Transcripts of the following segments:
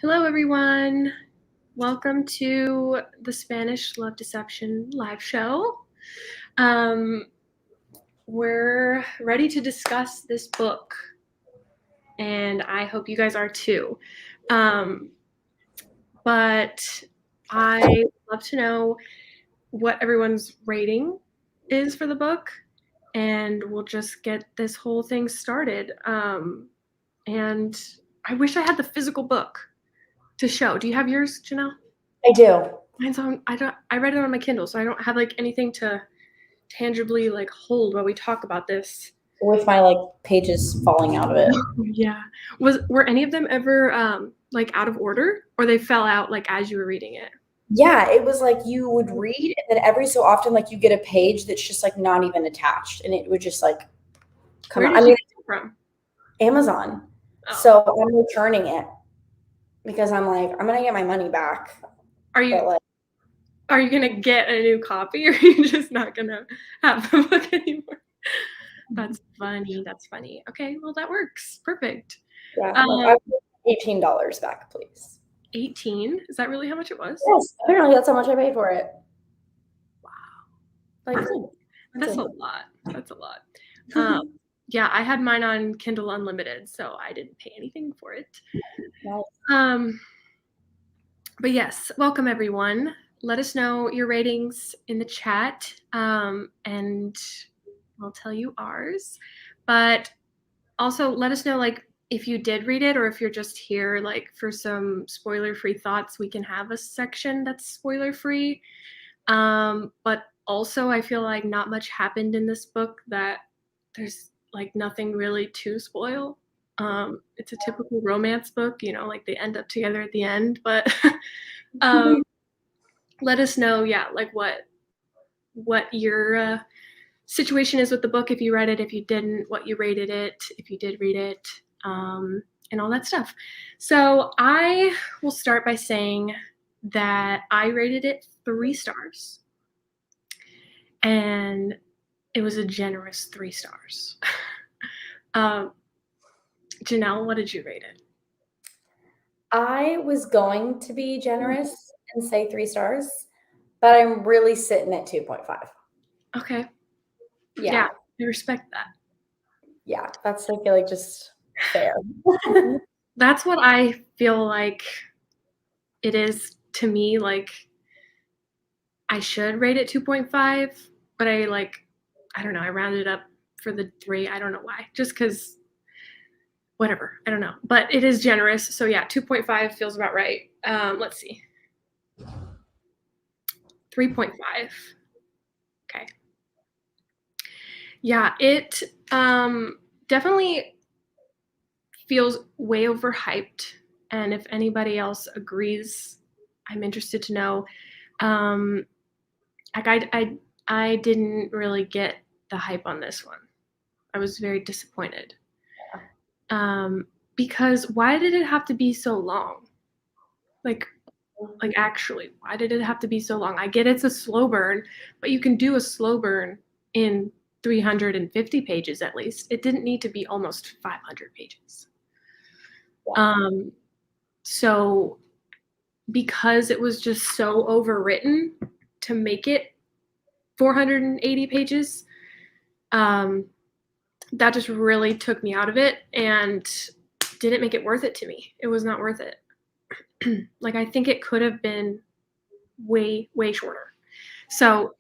Hello, everyone. Welcome to the Spanish Love Deception live show. We're ready to discuss this book, and I hope you guys are too. But I love to know what everyone's rating is for the book, and we'll just get this whole thing started. And I wish I had the physical book to show. Do you have yours, Janelle? I do. Mine's on. I read it on my Kindle, so I don't have like anything to tangibly like hold while we talk about this. With my pages falling out of it. Yeah. Were any of them ever like out of order, or they fell out like as you were reading it? Yeah, it was like you would read, and then every so often, you get a page that's just not even attached, and it would just come out. Where did you get it from? Amazon. Oh. So I'm returning it because I'm gonna get my money back. Are you gonna get a new copy, or are you just not gonna have the book anymore? That's funny. That's funny. Okay, well that works. Perfect. Yeah, I $18 back, please. 18? Is that really how much it was? Yes, apparently that's how much I paid for it. Wow. That's a lot. That's a lot. Yeah, I had mine on Kindle Unlimited, so I didn't pay anything for it. Nice. But yes, welcome everyone. Let us know your ratings in the chat, and we'll tell you ours. But also let us know if you did read it, or if you're just here for some spoiler-free thoughts. We can have a section that's spoiler-free. But also I feel like not much happened in this book that there's nothing really to spoil. It's a typical romance book, they end up together at the end, but let us know, what your situation is with the book, if you read it, if you didn't, what you rated it, if you did read it, and all that stuff. So I will start by saying that I rated it 3 stars. And it was a generous 3 stars. Janelle, what did you rate it? I was going to be generous and say 3 stars, but I'm really sitting at 2.5. Okay. Yeah, I respect that. Yeah, that's I feel just fair. That's what I feel like it is to me. I should rate it 2.5, but I don't know, I rounded up for the 3. I don't know why. Just because whatever. I don't know. But it is generous. So yeah, 2.5 feels about right. Let's see. 3.5. Okay. Yeah, it definitely feels way overhyped. And if anybody else agrees, I'm interested to know. I didn't really get the hype on this one. I was very disappointed. Because why did it have to be so long? Actually, why did it have to be so long? I get it's a slow burn, but you can do a slow burn in 350 pages at least. It didn't need to be almost 500 pages. Yeah. So because it was just so overwritten to make it 480 pages, that just really took me out of it and didn't make it worth it to me. It was not worth it. I think it could have been way, way shorter. So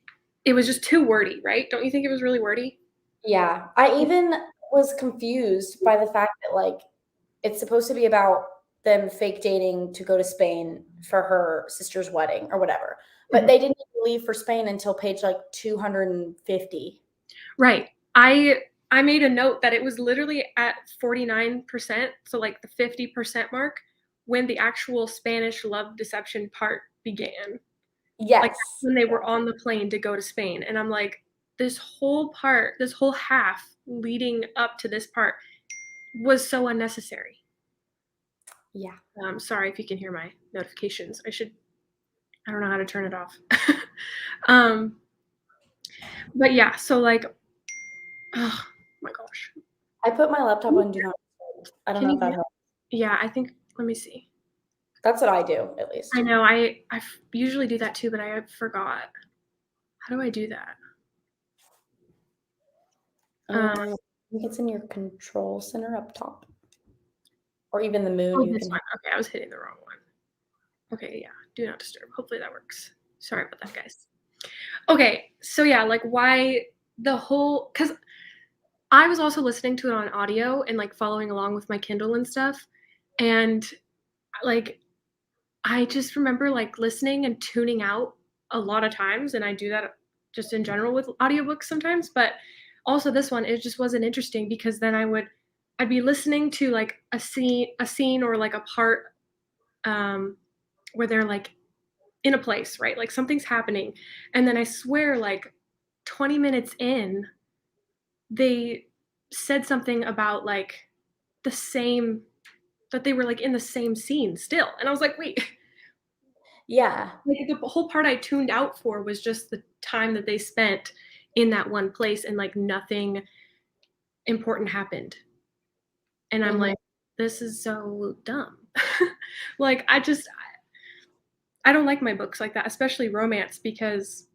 it was just too wordy, right? Don't you think it was really wordy? Yeah. I even was confused by the fact that it's supposed to be about them fake dating to go to Spain for her sister's wedding or whatever. But they didn't even leave for Spain until page 250. Right. I made a note that it was literally at 49%, so the 50% mark, when the actual Spanish love deception part began. Yes. When they were on the plane to go to Spain. And I'm like, this whole part, this whole half leading up to this part was so unnecessary. Yeah. Sorry if you can hear my notifications. I don't know how to turn it off. But yeah, so oh my gosh. I put my laptop on do not. I don't know if that helps. Yeah, I think, let me see. That's what I do, at least. I know, I usually do that too, but I forgot. How do I do that? Uh, I think it's in your control center up top. Or even the moon oh, you this can one. hit. Okay, I was hitting the wrong one. Okay, yeah, do not disturb. Hopefully that works. Sorry about that, guys. Okay, so yeah, like why the whole, because I was also listening to it on audio and like following along with my Kindle and stuff. And like I just remember like listening and tuning out a lot of times. And I do that just in general with audiobooks sometimes. But also this one, it just wasn't interesting because then I'd be listening to like a scene or like a part where they're like in a place, right? Like something's happening. And then I swear, like 20 minutes in, they said something about like the same that they were like in the same scene still. And I was like, wait, Yeah. like the whole part I tuned out for was just the time that they spent in that one place and like nothing important happened. And I'm Mhm. like, this is so dumb. Like I don't like my books like that, especially romance, because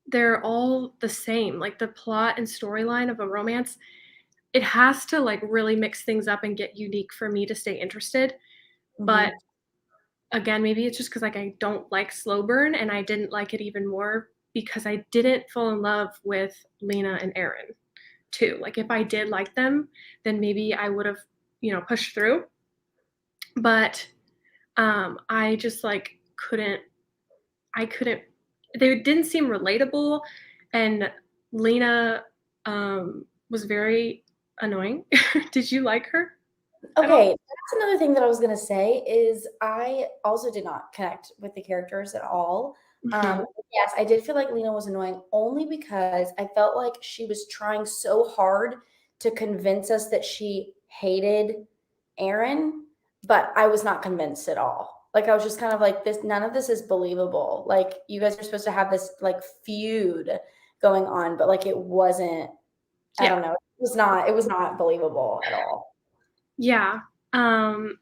they're all the same. Like the plot and storyline of a romance, it has to like really mix things up and get unique for me to stay interested. But Mhm. again, maybe it's just because like I don't like slow burn, and I didn't like it even more because I didn't fall in love with Lena and Aaron too. Like if I did like them, then maybe I would have, pushed through. But I just like couldn't they didn't seem relatable, and Lena was very annoying. Did you like her at all? Okay, that's another thing that I was gonna say is I also did not connect with the characters at all. Mhm. Yes, I did feel like Lena was annoying only because I felt like she was trying so hard to convince us that she hated Aaron, but I was not convinced at all. Like I was just kind of like this none of this is believable. Like you guys are supposed to have this like feud going on, but like it wasn't I Yeah. don't know. It was not believable at all. Yeah. Um,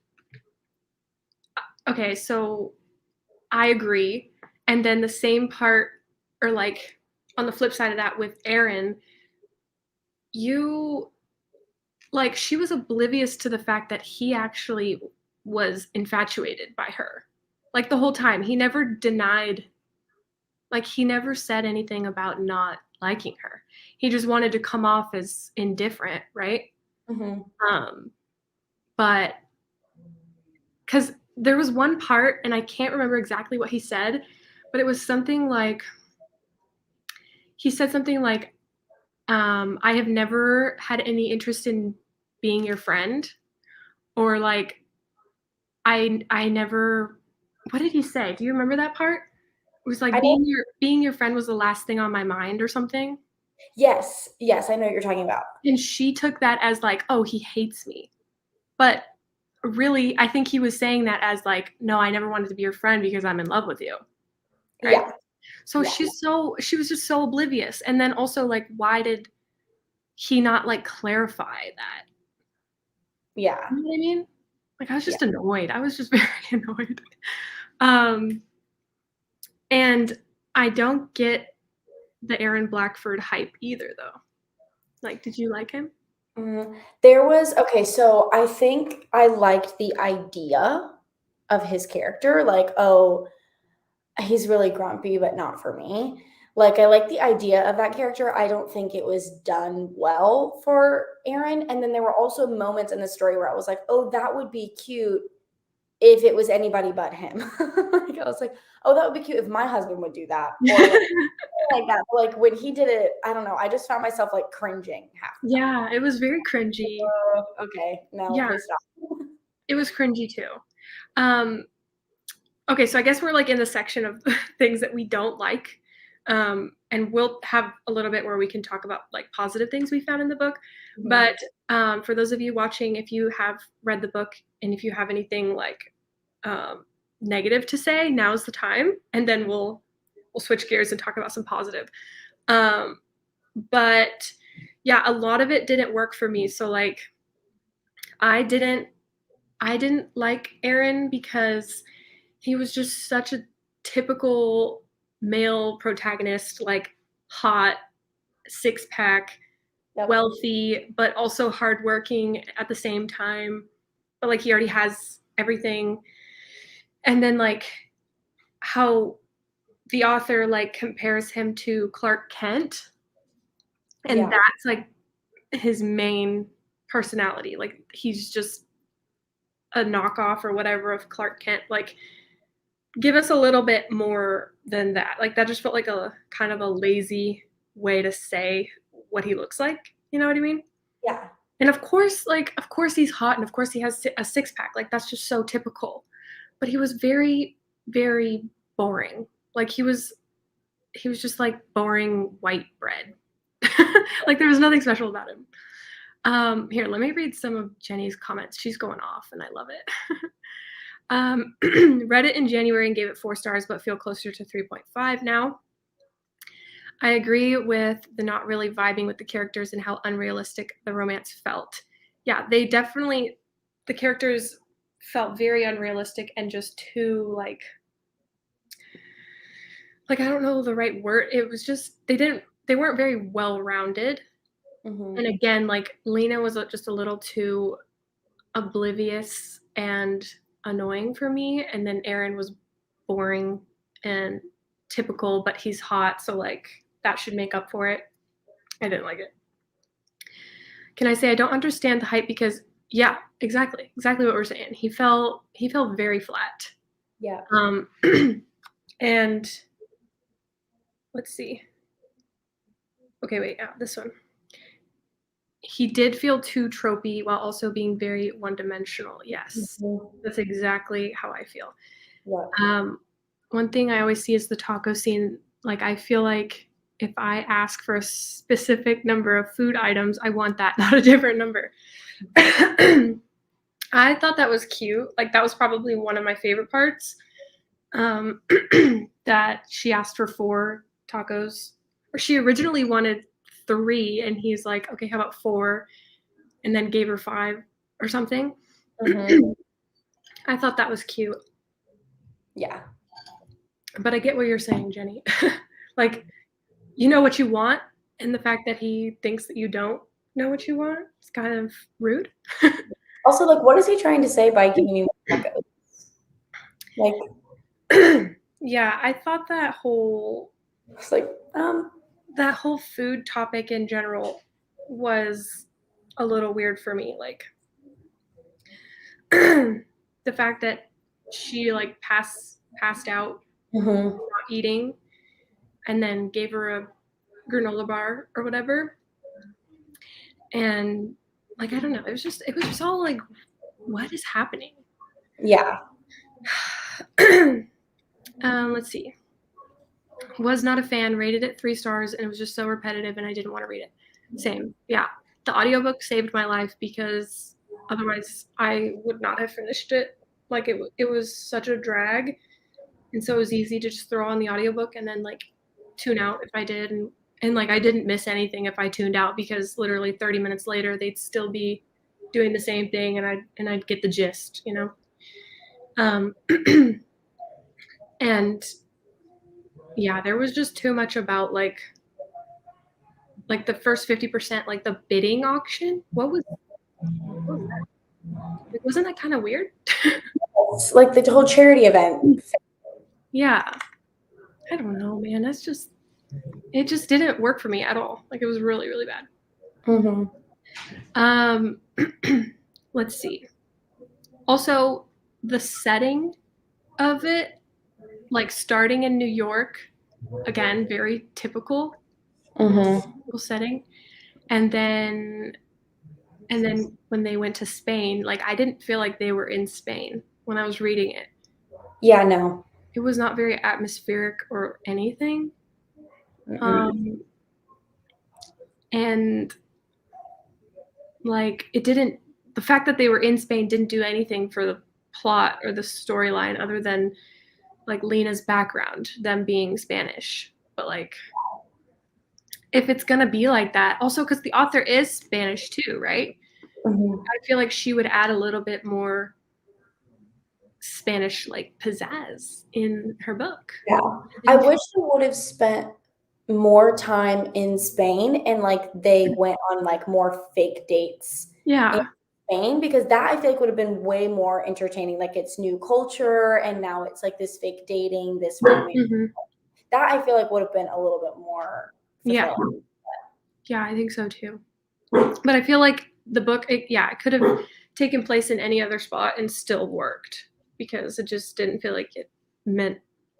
okay, so I agree. And then the same part, or like on the flip side of that with Aaron, you like she was oblivious to the fact that he actually was infatuated by her. Like the whole time. He never said anything about not liking her. He just wanted to come off as indifferent, right? Mhm. Um, but because there was one part, and I can't remember exactly what he said, but it was something like he said something like, I have never had any interest in being your friend, or like, I never, what did he say? Do you remember that part? It was like I know being your friend was the last thing on my mind or something. yes, yes, I know what you're talking about. And she took that as like, oh, he hates me. But really, I think he was saying that as like, no, I never wanted to be your friend because I'm in love with you. Right? Yeah, So yeah, she was just so oblivious. And then also like, why did he not like clarify that? yeah, You know what I mean? Like I was yeah. just annoyed. I was just very annoyed. Um, and I don't get the Aaron Blackford hype either though. Like, did you like him? There was okay, so I think I liked the idea of his character, like, "Oh, he's really grumpy, but not for me." Like, I like the idea of that character. I don't think it was done well for Aaron, and then there were also moments in the story where I was like, "Oh, that would be cute if it was anybody but him." Like, I was like, "Oh, that would be cute if my husband would do that," or like that. Like, when he did it, I don't know, I just found myself, like, cringing half the time. Yeah, it was very cringy. Oh, okay. No, Yeah, please stop. it was cringy too. Um, okay, so I guess we're like in the section of things that we don't like. And we'll have a little bit where we can talk about like positive things we found in the book. Mhm. But for those of you watching, if you have read the book and if you have anything like um, negative to say, now's the time, and then we'll switch gears and talk about some positive. Um, but yeah, a lot of it didn't work for me. So like I didn't I didn't like Aaron because he was just such a typical male protagonist, like hot, six-pack, Yep. wealthy, but also hardworking at the same time. But like he already has everything. And then like how the author like compares him to Clark Kent, and Yeah. that's like his main personality. Like he's just a knockoff or whatever of Clark Kent. Like give us a little bit more than that. Like that just felt like a kind of a lazy way to say what he looks like. You know what I mean? Yeah. And of course, like of course he's hot and of course he has a six pack. Like that's just so typical. But he was very, very boring. Like he was just like boring white bread. Like there was nothing special about him. Here, let me read some of Jenny's comments. She's going off and I love it. Read it in January and gave it 4 stars, but feel closer to 3.5 now. I agree with the not really vibing with the characters and how unrealistic the romance felt. Yeah, they definitely, the characters felt very unrealistic and just too like I don't know the right word. It was just they weren't very well rounded. And Mm-hmm. again, like Lena was just a little too oblivious and annoying for me, and then Aaron was boring and typical, but he's hot, so like that should make up for it. I didn't like it. Can I say I don't understand the hype because yeah, exactly what we're saying. He fell very flat. Yeah. And let's see. Okay, wait, yeah, this one. He did feel too tropey while also being very one-dimensional. Yes, Mm-hmm. that's exactly how I feel. Yeah. One thing I always see is the taco scene. Like, I feel like if I ask for a specific number of food items, I want that, not a different number. I thought that was cute. Like, that was probably one of my favorite parts. That she asked for 4 tacos, or she originally wanted 3, and he's like, okay, how about 4? And then gave her 5 or something. Mm-hmm. I thought that was cute. Yeah. But I get what you're saying, Jenny. Like, you know what you want, and the fact that he thinks that you don't know what you want is kind of rude. Also, like, what is he trying to say by giving you tacos? Like, Yeah, I thought it's like, that whole food topic in general was a little weird for me. Like the fact that she like passed out mm-hmm. not eating and then gave her a granola bar or whatever. And like I don't know, it was just all like what is happening? Yeah. Let's see. Was not a fan, rated it 3 stars, and it was just so repetitive and I didn't want to read it. Same. Yeah. The audiobook saved my life because otherwise I would not have finished it. Like it was such a drag. And so it was easy to just throw on the audiobook and then like tune out if I did, and like I didn't miss anything if I tuned out because literally 30 minutes later they'd still be doing the same thing and I'd get the gist, you know. And yeah, there was just too much about like the first 50%, like the bidding auction. What was that? Like, wasn't that kind of weird? It's like the whole charity event. Yeah. I don't know, man. It just didn't work for me at all. Like it was really, really bad. Mm-hmm. Let's see. Also, the setting of it, like starting in New York, again, very typical Mm-hmm. setting. And then when they went to Spain, like I didn't feel like they were in Spain when I was reading it. Yeah, no. It was not very atmospheric or anything. And like the fact that they were in Spain didn't do anything for the plot or the storyline other than like Lena's background, them being Spanish. But like if it's gonna be like that, also because the author is Spanish too, right? Mm-hmm. I feel like she would add a little bit more Spanish like pizzazz in her book. Yeah. I wish they would have spent more time in Spain and like they went on like more fake dates in Yeah. Spain, because that I feel like would have been way more entertaining. Like it's new culture and now it's like this fake dating, this romance. Mhm. That I feel like would have been a little bit more Yeah. fulfilling. Yeah, I think so too. But I feel like the book, it could have taken place in any other spot and still worked because it just didn't feel like it meant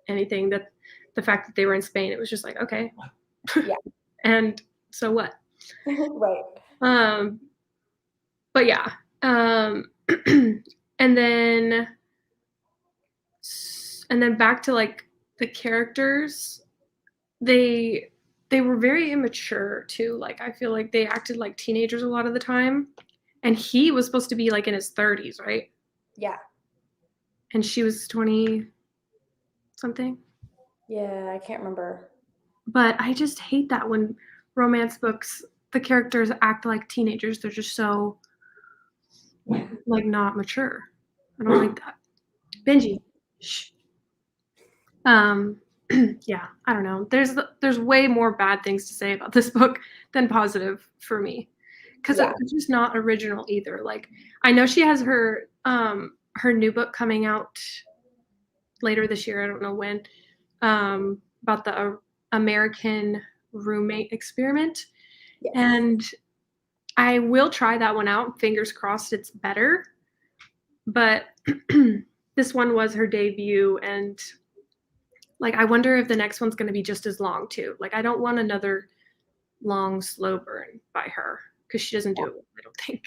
anything. That the fact that they were in Spain, it was just like, okay. Yeah. And so what? Right. Um, but yeah. And then back to like the characters, they were very immature too. Like I feel like they acted like teenagers a lot of the time. And he was supposed to be like in his 30s, right? Yeah. And she was 20 something. Yeah, I can't remember. But I just hate that when romance books, the characters act like teenagers. They're just so like not mature. I don't like that. Benji. Shh. Yeah, I don't know. There's way more bad things to say about this book than positive for me. Because Yeah. it's just not original either. Like I know she has her new book coming out later this year. I don't know when. About the American roommate experiment. Yes. And I will try that one out. Fingers crossed it's better. But this one was her debut, and like I wonder if the next one's going to be just as long too. Like I don't want another long slow burn by her because she doesn't do it well, I don't think,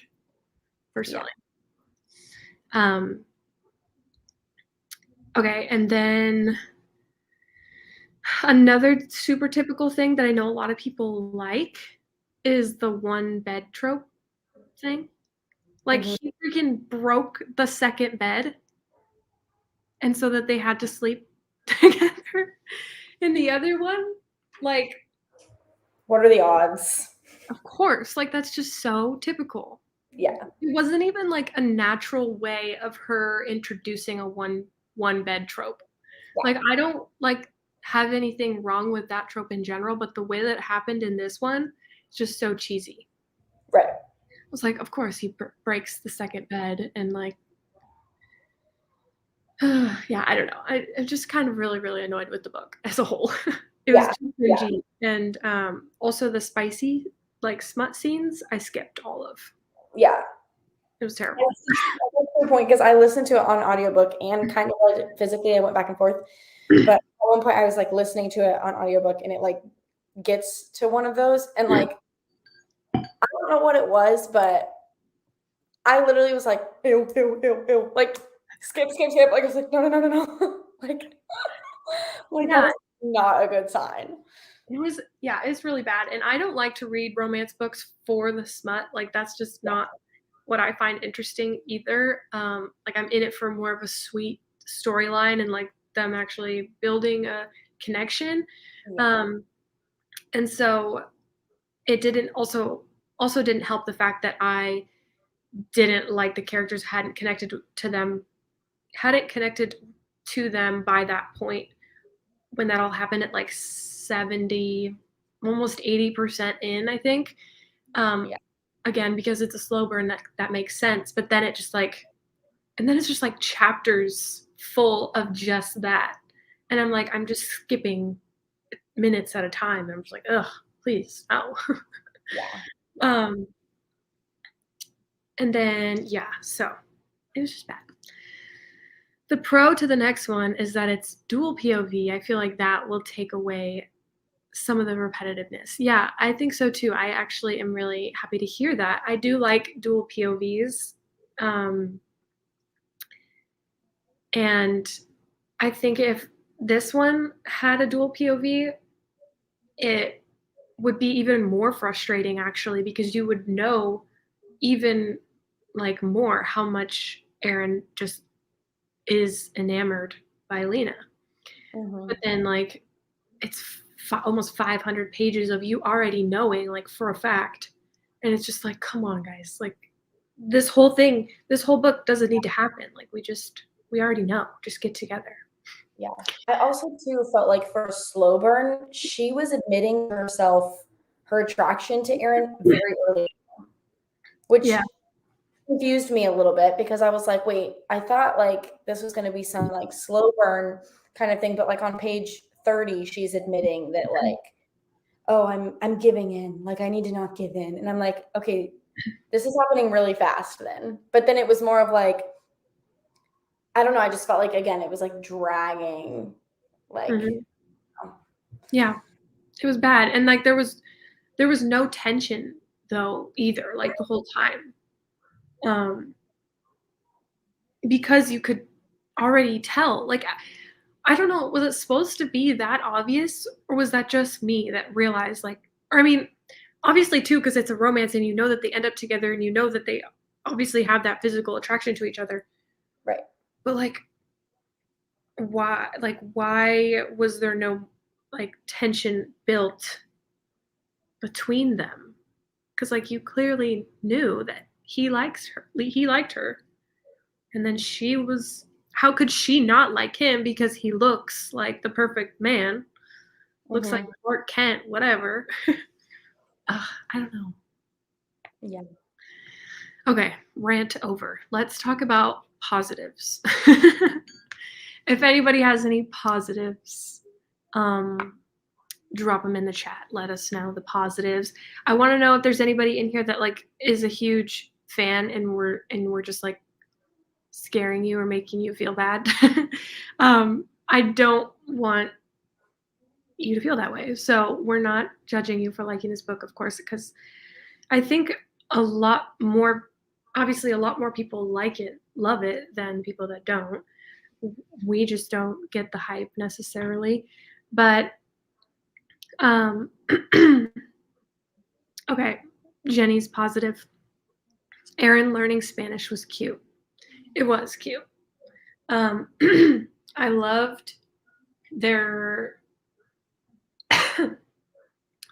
personally. Okay, and then another super typical thing that I know a lot of people like is the one bed trope thing. Like Mhm. he freaking broke the second bed, and so that they had to sleep together in the other one. Like, What are the odds? of course, like that's just so typical. Yeah. It wasn't even like a natural way of her introducing a one bed trope. Yeah. Like I don't like have anything wrong with that trope in general, but the way that it happened in this one is just so cheesy. Right. I was like, of course he breaks the second bed and like yeah, I don't know. I'm just kind of really, really annoyed with the book as a whole. It was Yeah. too Yeah. cringy. And also the spicy, like smut scenes, I skipped all of. Yeah. It was terrible. That's a good point, because I listened to it on audiobook and kind of like physically I went back and forth. But at one point I was like listening to it on audiobook and it like gets to one of those and like I don't know what it was, but I literally was like, ew, ew, ew, ew. Like skip, skip, skip. Like I was like, no, no, no, no, no. like Yeah, that's not a good sign. it's really bad. And I don't like to read romance books for the smut. Like that's just not what I find interesting either. Like I'm in it for more of a sweet storyline and like them actually building a connection. Yeah. And so it didn't also didn't help the fact that I didn't like the characters hadn't connected to them by that point when that all happened at like 70, almost 80% in, I think. Yeah. Again, because it's a slow burn, that makes sense. But then it's just like chapters full of just that. And I'm like, I'm just skipping minutes at a time. And I'm just like, ugh, please, no. Yeah. um, and then so it was just bad. The pro to the next one is that it's dual POV. I feel like that will take away some of the repetitiveness. Yeah, I think so too. I actually am really happy to hear that. I do like dual POVs. And I think if this one had a dual POV, it would be even more frustrating actually, because you would know even like more how much Aaron just is enamored by Lena. But then like it's almost 500 pages of you already knowing like for a fact, and it's just like, come on guys, like this whole book doesn't need to happen. Like we just we already know. Just get together. Yeah. I also too felt like for a slow burn, she was admitting to herself her attraction to Aaron very early, which Yeah. confused me a little bit because I was like, wait, I thought like this was going to be some like slow burn kind of thing, but like on page 30 she's admitting that like, oh, I'm giving in, like I need to not give in. And I'm like, okay, this is happening really fast then. But then it was more of like, I don't know, I just felt like again it was like dragging like Yeah. It was bad. And like there was no tension though either, like the whole time. Because you could already tell. Like I don't know, was it supposed to be that obvious or was that just me that realized like, or I mean, obviously too because it's a romance and you know that they end up together and you know that they obviously have that physical attraction to each other. right. But why was there no like tension built between them? Cuz like you clearly knew that he liked her. And then she was, how could she not like him because he looks like the perfect man? Looks like Mm-hmm. Clark Kent, whatever. I don't know. Yeah. Okay, rant over. Let's talk about positives. If anybody has any positives, um, drop them in the chat. Let us know the positives. I want to know if there's anybody in here that like is a huge fan and we're just like scaring you or making you feel bad. I don't want you to feel that way. So we're not judging you for liking this book, of course, because I think a lot more, obviously, a lot more people like it, love it, than people that don't. We just don't get the hype necessarily. But, um, okay, Jenny's positive. Aaron learning Spanish was cute. It was cute. Um, I loved their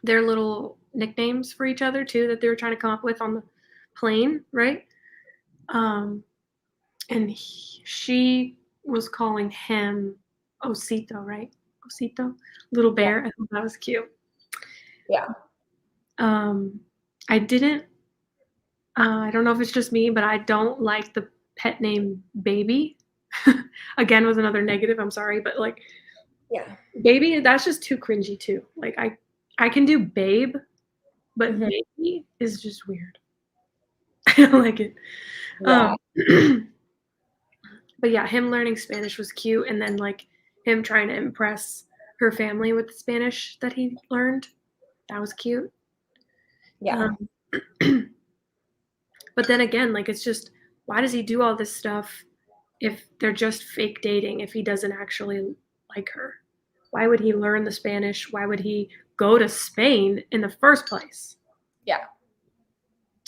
their little nicknames for each other too that they were trying to come up with on the plane, right? Um, and she was calling him Osito, right? Osito, little Yeah. bear. I thought that was cute. Yeah. Um, I didn't. I don't know if it's just me, but I don't like the pet name Baby. Again, was another negative. I'm sorry, but like Yeah. Baby, that's just too cringy too. Like I can do Babe, but Mm-hmm. Baby is just weird. I don't like it. Yeah. But yeah, him learning Spanish was cute, and then like him trying to impress her family with the Spanish that he learned, that was cute. Yeah. Um, but then again, like it's just why does he do all this stuff if they're just fake dating? If he doesn't actually like her, why would he learn the Spanish? Why would he go to Spain in the first place? Yeah.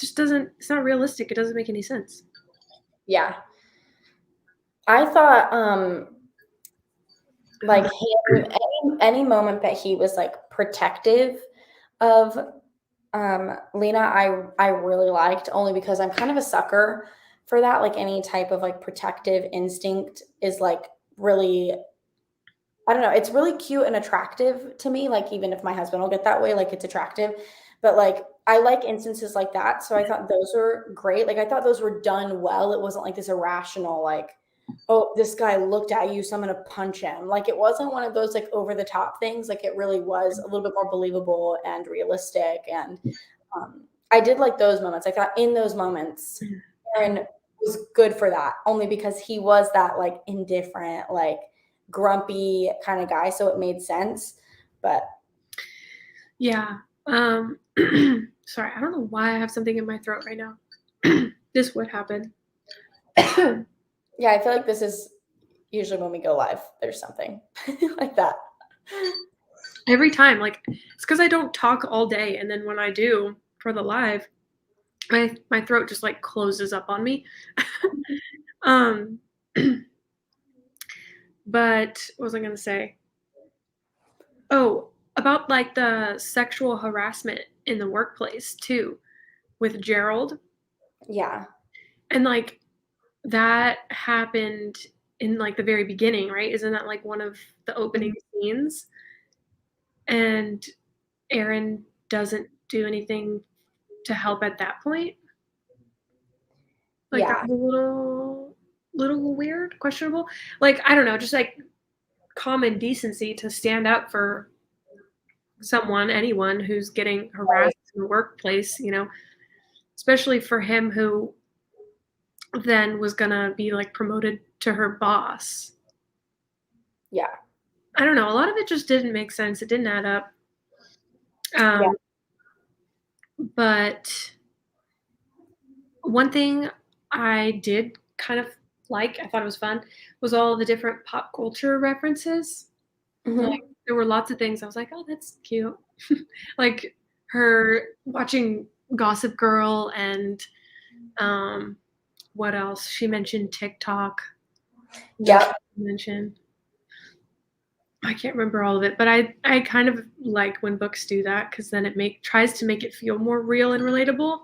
Just doesn't. It's not realistic. It doesn't make any sense. Yeah. I thought like him any moment that he was like protective of Lena, I really liked only because I'm kind of a sucker for that. Like any type of like protective instinct is like really, I don't know, it's really cute and attractive to me. Like even if my husband will get that way, like it's attractive. But like I like instances like that. So I thought those were great. Like I thought those were done well. It wasn't like this irrational, like, oh, this guy looked at you, so I'm gonna punch him. Like it wasn't one of those like over the top things. Like it really was a little bit more believable and realistic. And I did like those moments. I thought in those moments, Aaron was good for that, only because he was that like indifferent, like grumpy kind of guy. So it made sense. But Yeah. Sorry, I don't know why I have something in my throat right now. This would happen. yeah, I feel like this is usually when we go live, there's something like that. Every time, like it's because I don't talk all day, and then when I do for the live, my throat just like closes up on me. um, but what was I gonna say? Oh, about like the sexual harassment in the workplace too, with Gerald, Yeah. and like that happened in like the very beginning, right? Isn't that like one of the opening scenes? And Aaron doesn't do anything to help at that point. Like that Yeah. was a little weird, questionable. Like, I don't know, just like common decency to stand up for someone, anyone who's getting harassed in the workplace, you know, especially for him who then was gonna be like promoted to her boss. Yeah. I don't know. A lot of it just didn't make sense. It didn't add up. Yeah. Um, but one thing I did kind of like, I thought it was fun, was all the different pop culture references. Like, Mhm. there were lots of things I was like, "Oh, that's cute." Like, her watching Gossip Girl and, um, what else? She mentioned TikTok. What else Yep. did she mention? I can't remember all of it, but I kind of like when books do that because then it tries to make it feel more real and relatable.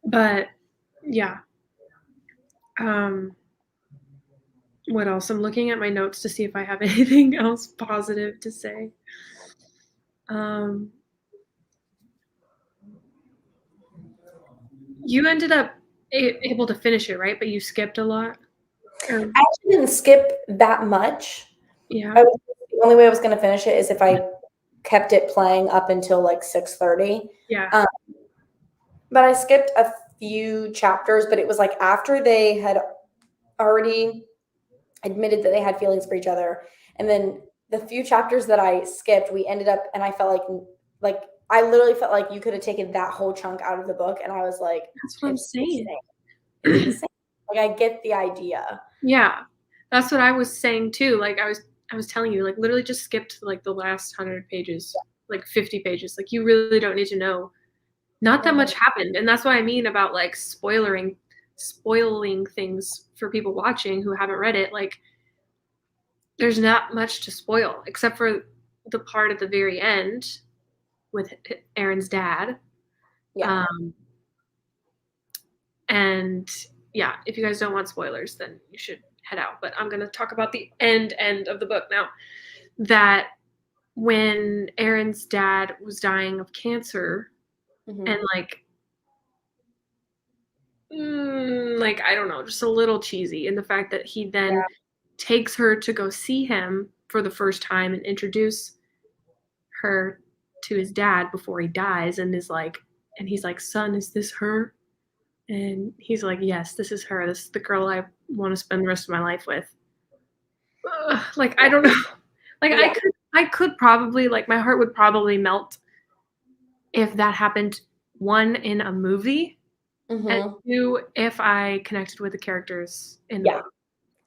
But, yeah. Um, what else? I'm looking at my notes to see if I have anything else positive to say. Um, you ended up able to finish it, right? But you skipped a lot? Or I actually didn't skip that much. yeah. The only way I was gonna finish it is if I kept it playing up until, like, 6:30. Yeah. Um, but I skipped a few chapters, but it was, like, after they had already admitted that they had feelings for each other, and then the few chapters that I skipped, we ended up and I felt like, I literally felt like you could have taken that whole chunk out of the book, and I was like, That's what I'm "It's the saying. same. It's the same." Like, I get the idea. Yeah. That's what I was saying too. Like, I was telling you, like, literally just skip to, like, the last 100 pages, like, 50 pages. Like, you really don't need to know. Not that Mhm. much happened, and that's what I mean about, like, spoiling things for people watching who haven't read it. Like, there's not much to spoil except for the part at the very end with Aaron's dad. Yeah. Um, and yeah, if you guys don't want spoilers, then you should head out. But I'm gonna talk about the end of the book now. That when Aaron's dad was dying of cancer, and Mhm. like I don't know, just a little cheesy in the fact that he then Yeah. takes her to go see him for the first time and introduce her to his dad before he dies and he's like, "Son, is this her?" And he's like, "Yes, this is her. This is the girl I want to spend the rest of my life with." Ugh, like I don't know. Like Yeah. I could probably like my heart would probably melt if that happened one in a movie and Mhm. two if I connected with the characters in the Yeah. book.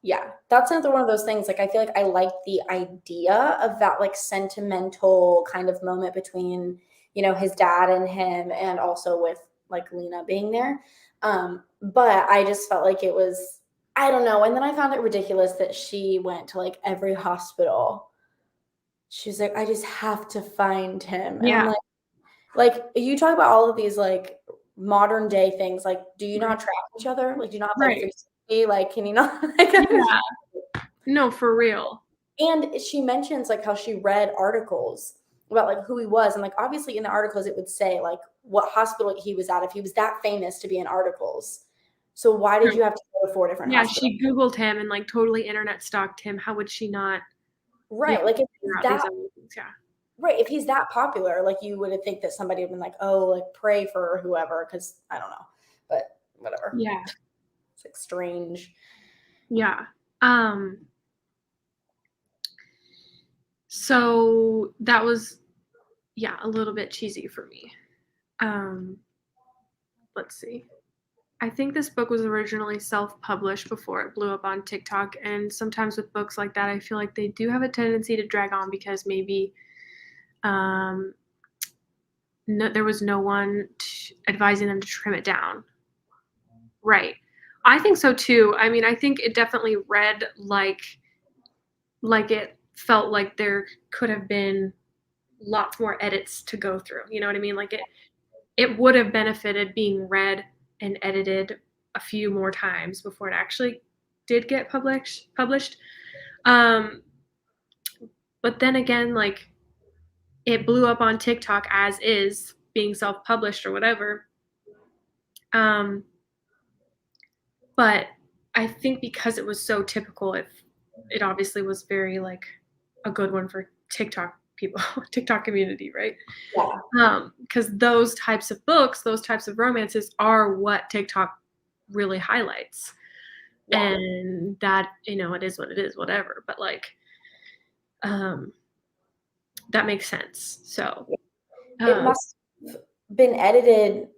Yeah. That's another one of those things, like, I feel like I like the idea of that, like, sentimental kind of moment between, his dad and him, and also with, like, Lena being there. But I just felt like it was, I don't know, and then I found it ridiculous that she went to, like, every hospital. She's like, "I just have to find him." And I'm Yeah, like, you talk about all of these, like, modern day things, like, do you right. not track each other? Like, do you not have, like, Right. 360? Like, can you not like, Yeah. No, for real. and she mentions, like, how she read articles about, like, who he was, and, like, obviously in the articles, it would say, like, what hospital he was at if he was that famous to be in articles. So why did True. you have to go to 4 different Yeah, hospitals? she Googled him and, like, totally internet stalked him. How would she not be able Right, to like, if figure he's out these that other things? Yeah. right, if he's that popular, like, you would think that somebody would been like, "Oh, like, pray for whoever," because I don't know, but whatever. Yeah. It's, like, strange. Yeah. Um, so that was, yeah, a little bit cheesy for me. Um, let's see. I think this book was originally self-published before it blew up on TikTok, and sometimes with books like that, I feel like they do have a tendency to drag on because maybe um, there was no one advising them to trim it down. Right. I think so too. I mean, I think it definitely read like it felt like there could have been lots more edits to go through. You know what I mean? Like it would have benefited being read and edited a few more times before it actually did get published. But then again, like it blew up on TikTok as is being self-published or whatever. But I think because it was so typical, it obviously was very like a good one for TikTok people, TikTok community, right? Yeah. Because those types of books, those types of romances are what TikTok really highlights. Yeah. And that, it is what it is, whatever. But like, that makes sense. So, It must have been edited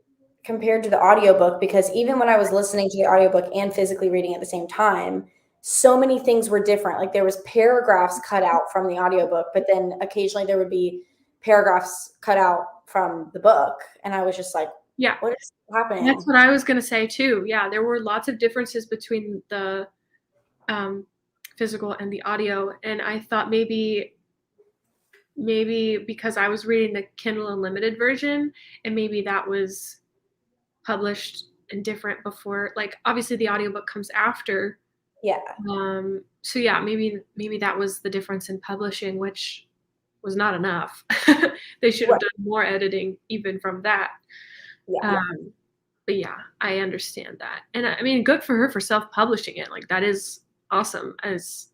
compared to the audiobook, because even when I was listening to the audiobook and physically reading at the same time, so many things were different. Like there was paragraphs cut out from the audiobook, but then occasionally there would be paragraphs cut out from the book. And I was just like, yeah, what is happening? that's what I was going to say too. Yeah, there were lots of differences between the physical and the audio. And I thought maybe because I was reading the Kindle Unlimited version, and maybe that was published and different before. Like obviously the audiobook comes after. Yeah. So yeah, maybe that was the difference in publishing, which was not enough. They should have done more editing even from that. Yeah. But yeah, I understand that. And I mean, good for her for self-publishing it. Like that is awesome as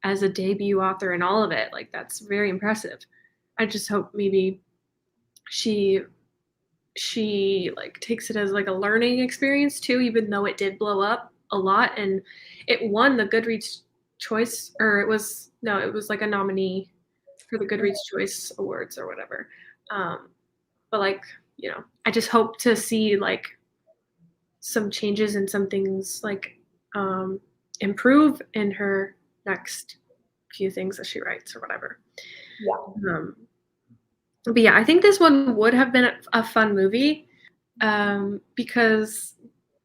a debut author and all of it. Like that's very impressive. I just hope maybe she like takes it as like a learning experience too, even though it did blow up a lot and it won the Goodreads choice, or it was like a nominee for the Goodreads Choice Awards or whatever. But like, I just hope to see like some changes and some things like improve in her next few things that she writes or whatever. Yeah. But yeah, I think this one would have been a fun movie because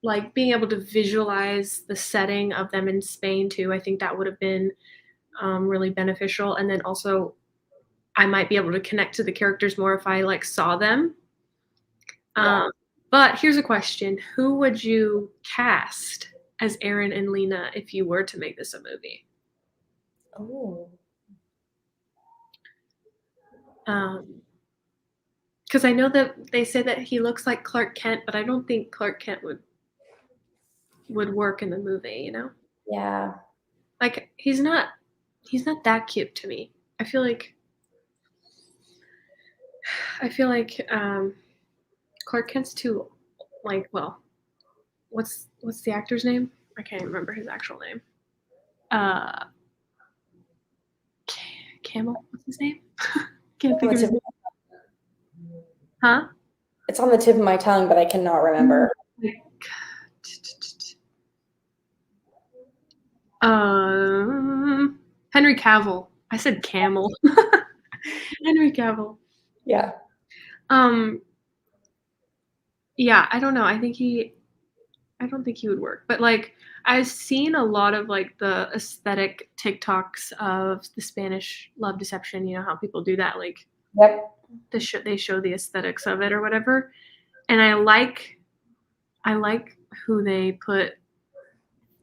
like being able to visualize the setting of them in Spain too, I think that would have been really beneficial. And then also I might be able to connect to the characters more if I like saw them. But here's a question. Who would you cast as Aaron and Lena if you were to make this a movie? Oh. Because I know that they say that he looks like Clark Kent, but I don't think Clark Kent would work in the movie, Yeah. Like he's not that cute to me. I feel like Clark Kent's too like, well, what's the actor's name? I can't remember his actual name. Camel, what's his name? Can't think of his name. Huh? It's on the tip of my tongue, but I cannot remember. Henry Cavill. I said camel. Henry Cavill. Yeah. Yeah, I don't know. I don't think he would work. But like I've seen a lot of like the aesthetic TikToks of the Spanish love deception, how people do that, like Yep. they show the aesthetics of it or whatever. And I like who they put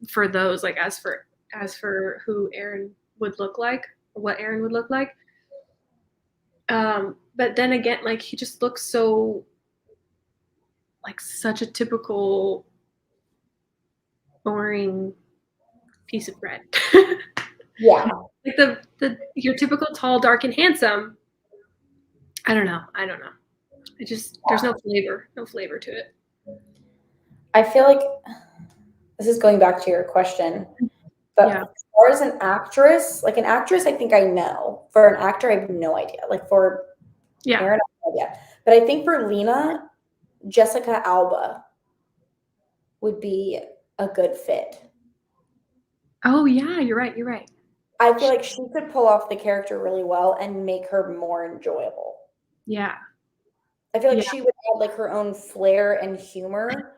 for those, like as for who Aaron would look like, what Aaron would look like. But then again, like he just looks so like such a typical boring piece of bread. Yeah. Like your typical tall, dark, and handsome. I don't know. It just there's no flavor to it. I feel like this is going back to your question, but as far as an actress, I think I know. For an actor, I have no idea. Like for Aaron, I have no idea. But I think for Lena, Jessica Alba would be a good fit. Oh yeah, you're right. I feel like she could pull off the character really well and make her more enjoyable. Yeah. I feel like she would add like her own flair and humor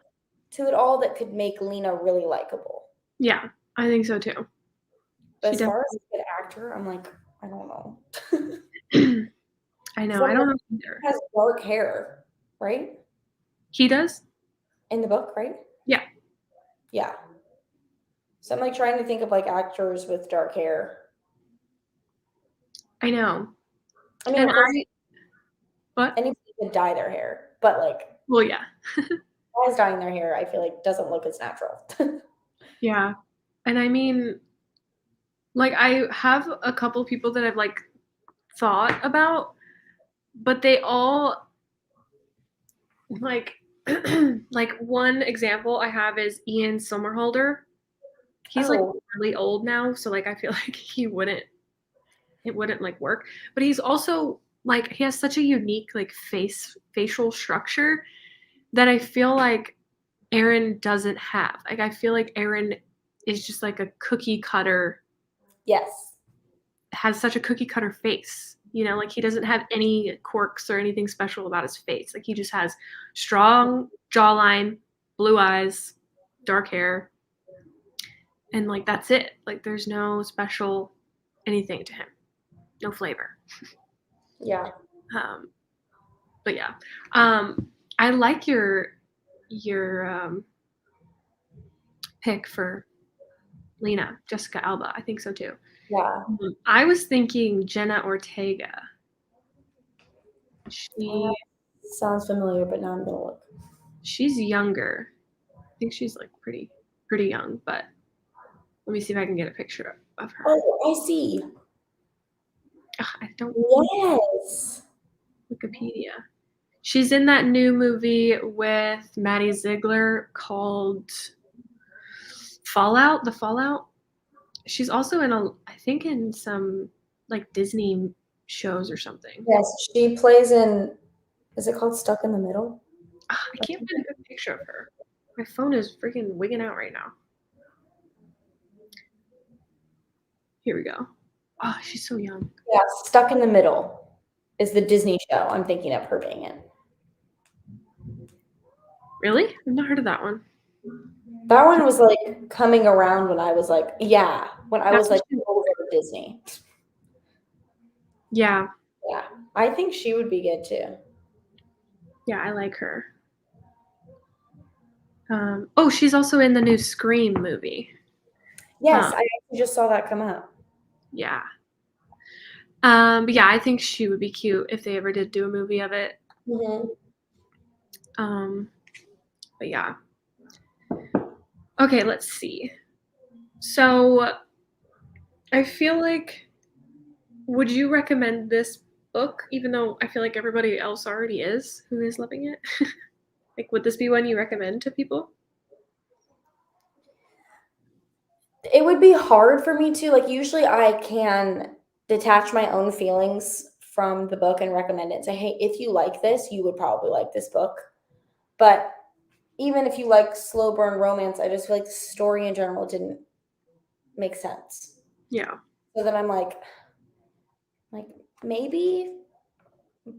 to it all that could make Lena really likable. Yeah, I think so too. But as far as a good actor, I'm like, I don't know. I know. I don't know either. He has dark hair, right? He does? In the book, right? Yeah. Yeah. So I'm like trying to think of like actors with dark hair. I know. I mean, And of course, what? anybody could dye their hair, but like Well, yeah. guys dyeing their hair, I feel like doesn't look as natural. Yeah. And I mean, like, I have a couple people that I've, like, thought about, but they all, like, like, one example I have is Ian Somerhalder. He's, like, Oh, really old now, so, like, I feel like it wouldn't, like, work. But he's also, like, he has such a unique, like, facial structure that I feel like Aaron doesn't have. Like, I feel like Aaron is just, like, a cookie cutter, yes. has such a cookie cutter face. You know, like he doesn't have any quirks or anything special about his face. Like he just has strong jawline, blue eyes, dark hair, and like that's it. Like there's no special anything to him. No flavor. Yeah. Um, but yeah. I like your pick for Lena, Jessica Alba. I think so too. Yeah. I was thinking Jenna Ortega. She Sounds familiar, but now I'm gonna look. she's younger. I think she's like pretty young, but let me see if I can get a picture of her. Oh, I see. Ugh, I don't Yes. Wikipedia. She's in that new movie with Maddie Ziegler called Fallout, The Fallout. She's also I think in some like Disney shows or something. Yes, she plays in. Is it called Stuck in the Middle? Ugh, I can't find a good picture of her. My phone is freaking wigging out right now. Here we go. Oh, she's so young. Yeah, Stuck in the Middle is the Disney show I'm thinking of her being in. Really? I've not heard of that one. That one was like coming around when I was like, when I was That's like over Disney. yeah. Yeah, I think she would be good too. Yeah, I like her. Oh, she's also in the new Scream movie. Yes, Um, I actually just saw that come up. yeah. But yeah, I think she would be cute if they ever did do a movie of it. Mm-hmm. Um, but yeah. Okay, let's see. So I feel like, would you recommend this book, even though I feel like everybody else already is who is loving it? Like, would this be one you recommend to people? It would be hard for me to, like, usually I can detach my own feelings from the book and recommend it and say, hey, if you like this, you would probably like this book. But even if you like slow burn romance, I just feel like the story in general didn't make sense. Yeah. So then I'm like maybe,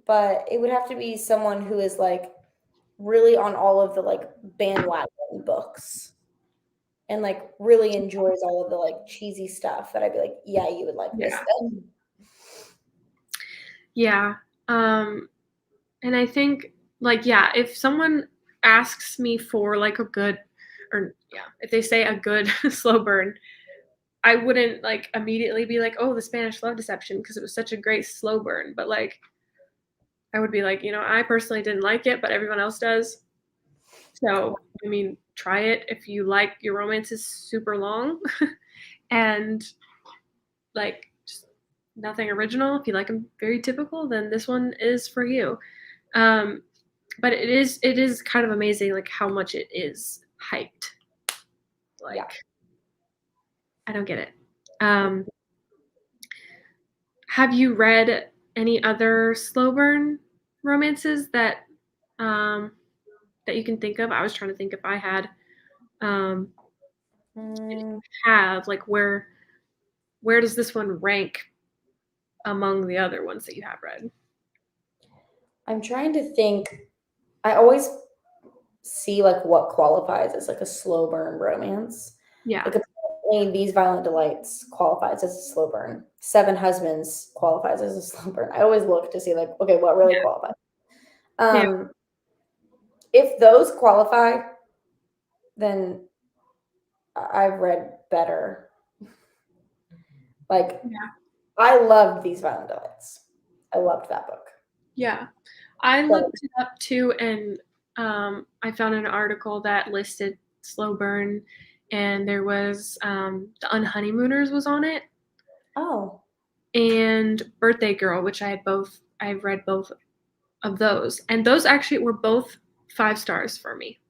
but it would have to be someone who is like really on all of the like bandwagon books and like really enjoys all of the like cheesy stuff that I'd be like, yeah, you would like this Yeah. then. Yeah. And I think, like, yeah, if someone asks me for like a good, or yeah, if they say a good slow burn, I wouldn't like immediately be like, oh, the Spanish Love Deception, because it was such a great slow burn. But like, I would be like, I personally didn't like it, but everyone else does. So, I mean, try it if you like your romances super long and like just nothing original. If you like them very typical, then this one is for you. Um, but it is kind of amazing like how much it is hyped. Like Yeah. I don't get it. Um, have you read any other slow burn romances um, that you can think of? I was trying to think if I had um, Mm, have like where does this one rank among the other ones that you have read? I'm trying to think. I always see like what qualifies as like a slow burn romance. Yeah. Like apparently These Violent Delights qualifies as a slow burn. Seven Husbands qualifies as a slow burn. I always look to see like, okay, what really Yeah. qualifies. Yeah. If those qualify, then I've read better. Like, Yeah. I loved These Violent Delights. I loved that book. Yeah. I looked it up too, and I found an article that listed Slow Burn, and there was The Unhoneymooners was on it, Oh. and Birthday Girl, which I've read both of those, and those actually were both 5 stars for me.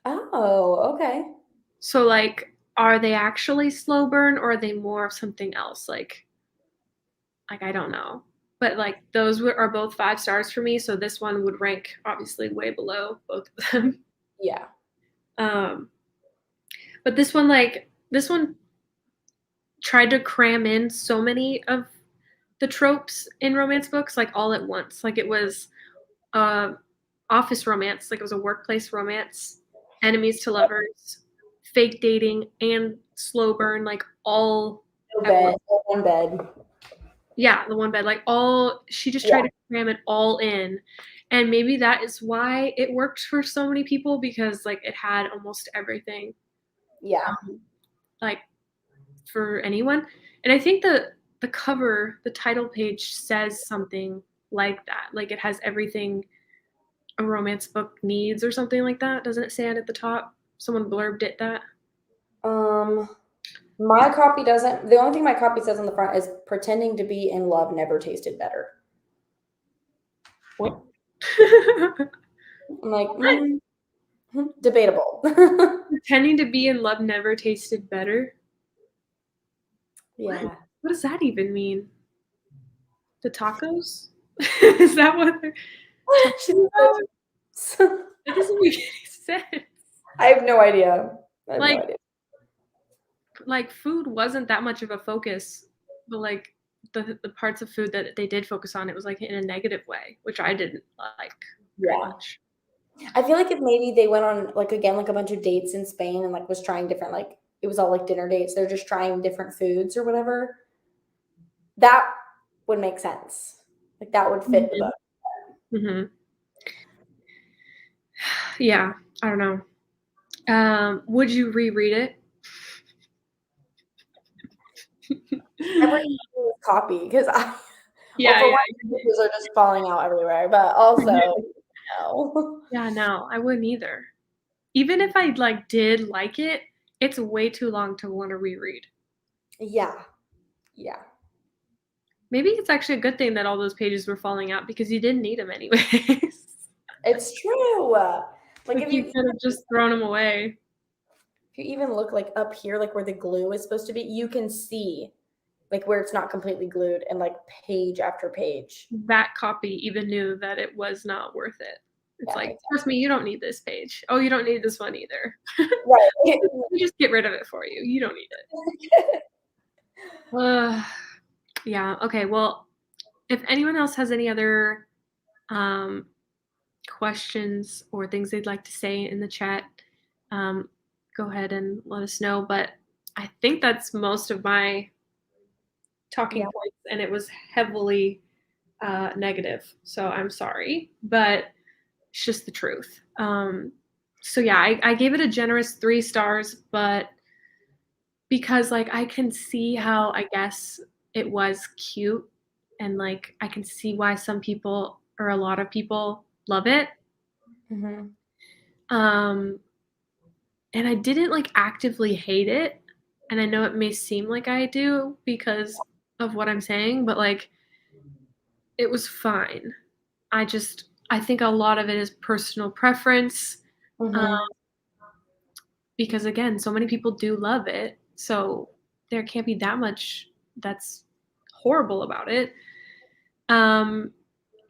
Oh, okay. So like, are they actually slow burn, or are they more of something else? Like I don't know. But like those are both 5 stars for me, so this one would rank obviously way below both of them. Yeah. Um, but this one tried to cram in so many of the tropes in romance books like all at once. Like it was office romance, like it was a workplace romance, enemies to lovers, fake dating, and slow burn, like all at once. One bed. Yeah, the one bed, like all she just tried to cram it all in. And maybe that is why it worked for so many people, because like it had almost everything. Yeah. Like for anyone. And I think the cover, the title page says something like that. Like it has everything a romance book needs or something like that. Doesn't it say it at the top? Someone blurbed it that. My copy doesn't. The only thing my copy says on the front is pretending to be in love never tasted better. What? I'm like, debatable. Pretending to be in love never tasted better. Yeah. What does that even mean? The tacos? Is that what they're talking about? That doesn't make any sense. I have no idea. I have no idea. Like food wasn't that much of a focus, but like the parts of food that they did focus on, it was like in a negative way, which I didn't like very much. I feel like if maybe they went on like again like a bunch of dates in Spain and like was trying different, like it was all like dinner dates, they're just trying different foods or whatever, that would make sense. Like that would fit the book. Mm-hmm. Yeah, I don't know. Would you reread it? I read this copy because I Yeah, well, for one, pictures are just falling out everywhere, but also no. yeah, no, I wouldn't either. Even if I like did like it, it's way too long to want to reread. Yeah. Yeah. Maybe it's actually a good thing that all those pages were falling out, because you didn't need them anyways. It's true. Like if You you could have just thrown them away. if you even look like up here, like where the glue is supposed to be, you can see like where it's not completely glued and like page after page. That copy even knew that it was not worth it. It's Yeah, like, exactly. trust me, you don't need this page. Oh, you don't need this one either. Right. We just get rid of it for you. You don't need it. Yeah. Okay. Well, if anyone else has any other questions or things they'd like to say in the chat, go ahead and let us know. But I think that's most of my talking points, and it was heavily negative. So I'm sorry, but it's just the truth. So yeah, I gave it a generous 3 stars, but because like I can see how I guess it was cute, and like I can see why some people or a lot of people love it. Mm-hmm. And I didn't like actively hate it. And I know it may seem like I do because of what I'm saying, but like it was fine. I think a lot of it is personal preference. Um, Mm-hmm. because again, so many people do love it. So there can't be that much that's horrible about it.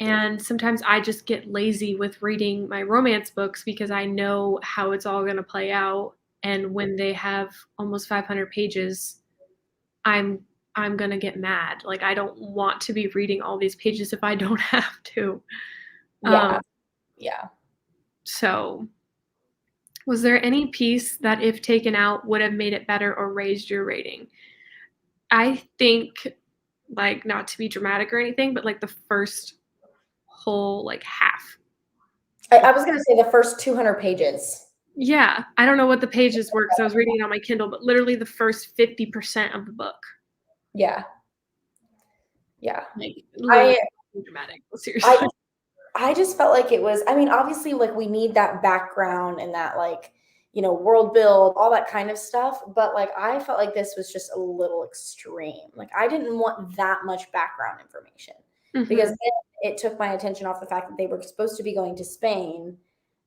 And sometimes I just get lazy with reading my romance books because I know how it's all going to play out. And when they have almost 500 pages, I'm I'm going to get mad. Like I don't want to be reading all these pages if I don't have to. Yeah. Yeah. So was there any piece that if taken out would have made it better or raised your rating? I think, like, not to be dramatic or anything, but like the first whole like half. I was gonna say the first 200 pages. Yeah, I don't know what the pages were because I was reading it on my Kindle, but literally the first 50% of the book. Yeah. Yeah. Like, literally I dramatic, I seriously. I just felt like it was, I mean, obviously, like, we need that background and that, like, world build, all that kind of stuff. But like, I felt like this was just a little extreme. Like, I didn't want that much background information because Mhm, then it took my attention off the fact that they were supposed to be going to Spain.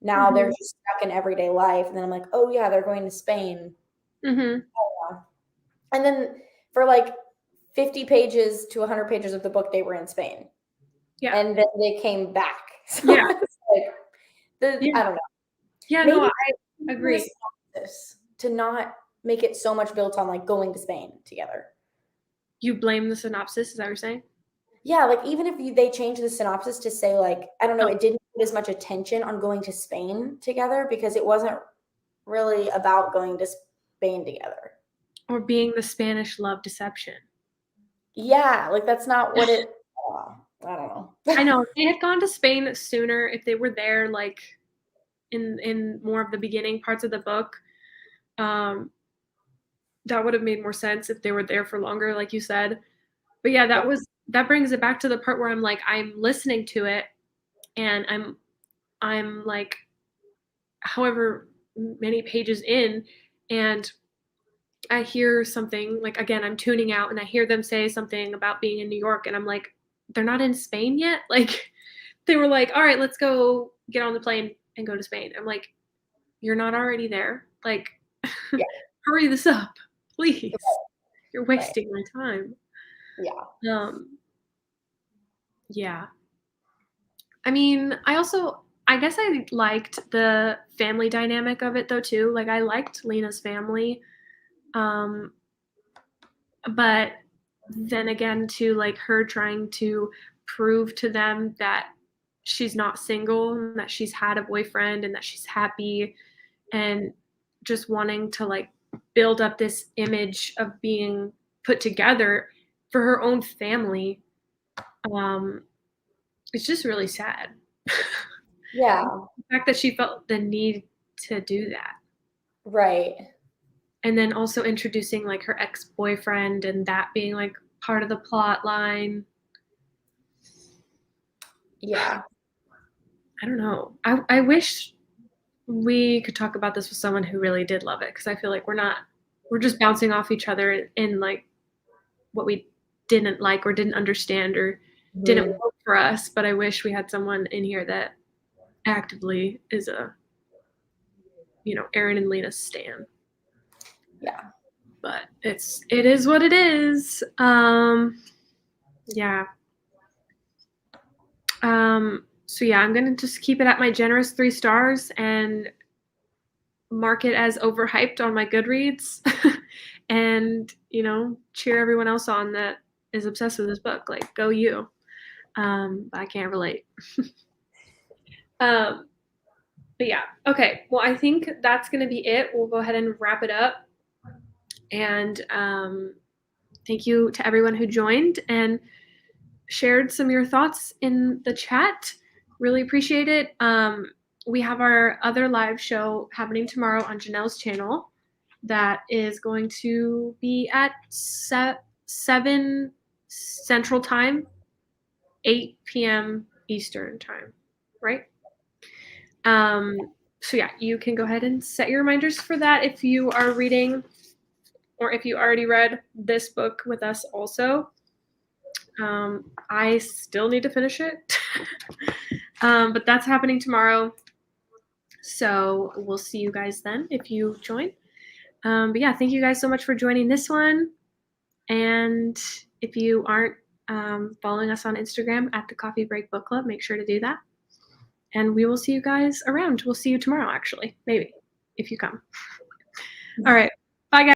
Now they're mhm, just stuck in everyday life. And then I'm like, oh, yeah, they're going to Spain. mhm. Yeah. And then for like 50 pages to 100 pages of the book, they were in Spain. Yeah, And then they came back. So yeah, it's like, yeah, I don't know. yeah, no, Maybe I the agree. synopsis to not make it so much built on like going to Spain together. You blame the synopsis, is that what you're saying? Yeah, like even if they change the synopsis to say like, I don't know, Oh, it didn't put as much attention on going to Spain together because it wasn't really about going to Spain together. or being the Spanish love deception. Yeah, like that's not what it. I don't know. I know, if they had gone to Spain sooner, if they were there, like, in more of the beginning parts of the book, um, that would have made more sense if they were there for longer, like you said. But yeah, Yeah, that brings it back to the part where I'm like, I'm listening to it and I'm like however many pages in, and I hear something, like, again, I'm tuning out and I hear them say something about being in New York and I'm like, they're not in Spain yet? Like, they were like, all right, let's go get on the plane and go to Spain. I'm like, you're not already there? Like, yeah, hurry this up, please. You're right. wasting my time. Yeah, Um, yeah. I mean, I guess I liked the family dynamic of it though too. Like, I liked Lena's family. Um, but then again too, like, her trying to prove to them that she's not single and that she's had a boyfriend and that she's happy, and just wanting to, like, build up this image of being put together for her own family. Um, it's just really sad. yeah, The fact that she felt the need to do that. right. And then also introducing, like, her ex-boyfriend and that being, like, part of the plot line. Yeah, I don't know. I wish we could talk about this with someone who really did love it, because I feel like we're just bouncing off each other in, like, what we didn't like or didn't understand or didn't mhm, work for us. But I wish we had someone in here that actively is a, Aaron and Lena's stan. yeah, But it is what it is. Yeah. So yeah, I'm gonna just keep it at my generous 3 stars and mark it as overhyped on my Goodreads, and cheer everyone else on that is obsessed with this book. Like, go you. But I can't relate. um, but yeah, okay. Well, I think that's gonna be it. We'll go ahead and wrap it up. And thank you to everyone who joined and shared some of your thoughts in the chat. Really appreciate it. We have our other live show happening tomorrow on Janelle's channel that is going to be at 7 Central Time, 8 p.m. Eastern Time, right? So yeah, you can go ahead and set your reminders for that if you are reading or if you already read this book with us also. I still need to finish it. But that's happening tomorrow. So we'll see you guys then if you join. But yeah, thank you guys so much for joining this one. And if you aren't following us on Instagram at the Coffee Break Book Club, make sure to do that. And we will see you guys around. We'll see you tomorrow, actually, maybe, if you come. All right.